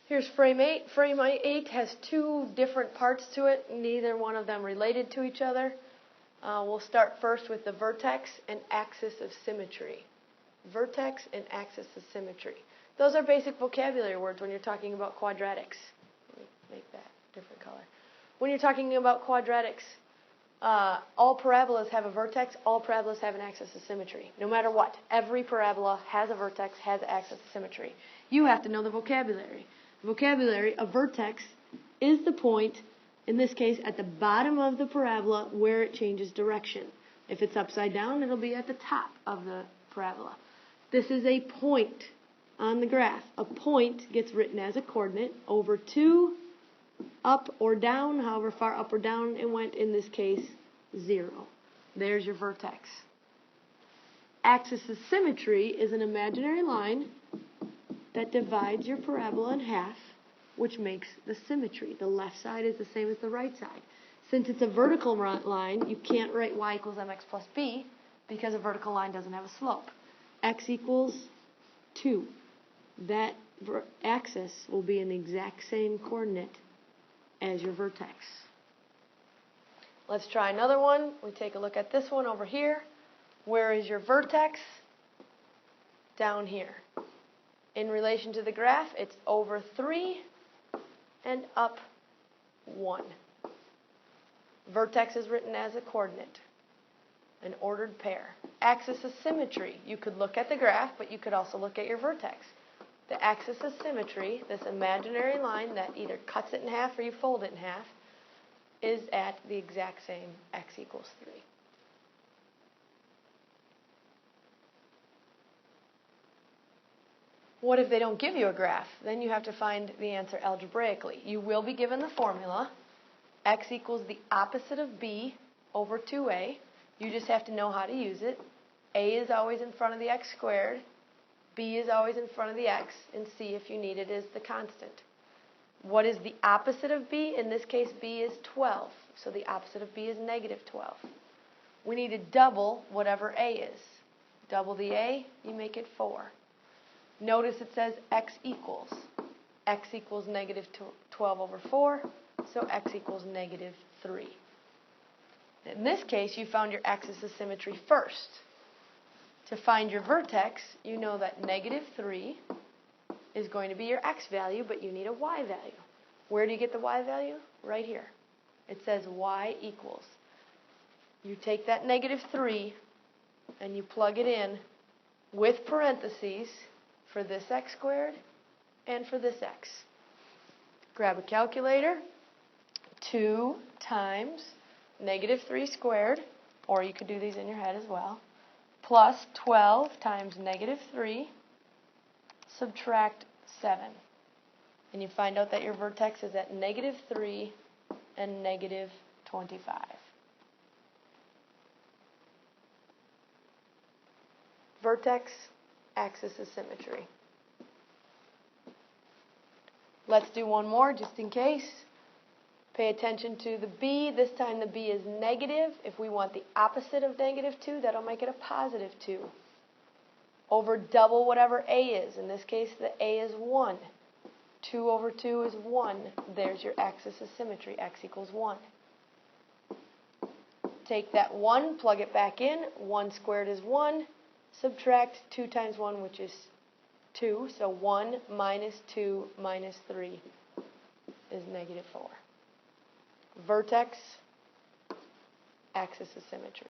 Here's frame 8. Frame 8 has two different parts to it, neither one of them related to each other. We'll start first with the vertex and axis of symmetry. Vertex and axis of symmetry. Those are basic vocabulary words when you're talking about quadratics. Let me make that different color. When you're talking about quadratics, all parabolas have a vertex, all parabolas have an axis of symmetry. No matter what, every parabola has a vertex, has an axis of symmetry. You have to know the vocabulary. Vocabulary, a vertex is the point, in this case, at the bottom of the parabola where it changes direction. If it's upside down, it'll be at the top of the parabola. This is a point on the graph. A point gets written as a coordinate over 2, up or down, however far up or down it went, in this case, 0. There's your vertex. Axis of symmetry is an imaginary line that divides your parabola in half, which makes the symmetry. The left side is the same as the right side. Since it's a vertical line, you can't write y equals mx plus b because a vertical line doesn't have a slope. X equals 2. That axis will be in the exact same coordinate as your vertex. Let's try another one. We take a look at this one over here. Where is your vertex? Down here. In relation to the graph, it's over 3 and up 1. Vertex is written as a coordinate, an ordered pair. Axis of symmetry. You could look at the graph, but you could also look at your vertex. The axis of symmetry, this imaginary line that either cuts it in half or you fold it in half, is at the exact same x equals 3. What if they don't give you a graph? Then you have to find the answer algebraically. You will be given the formula. X equals the opposite of b over 2a. You just have to know how to use it. A is always in front of the x squared. B is always in front of the x. And C, if you need it, is the constant. What is the opposite of b? In this case, b is 12. So the opposite of b is negative 12. We need to double whatever a is. Double the a, you make it 4. Notice it says x equals. X equals negative 12 over 4, so x equals negative 3. In this case, you found your axis of symmetry first. To find your vertex, you know that negative 3 is going to be your x value, but you need a y value. Where do you get the y value? Right here. It says y equals. You take that negative 3 and you plug it in with parentheses for this x squared and for this x. Grab a calculator. 2 times negative 3 squared, or you could do these in your head as well, plus 12 times negative 3, subtract 7. And you find out that your vertex is at negative 3 and negative 25. Vertex, axis of symmetry. Let's do one more just in case. Pay attention to the b. This time the b is negative. If we want the opposite of negative 2, that'll make it a positive 2. Over double whatever a is. In this case, the a is 1. 2 over 2 is 1. There's your axis of symmetry. X equals 1. Take that 1, plug it back in. 1 squared is 1. Subtract 2 times 1, which is 2. So 1 minus 2 minus 3 is negative 4. Vertex, axis of symmetry.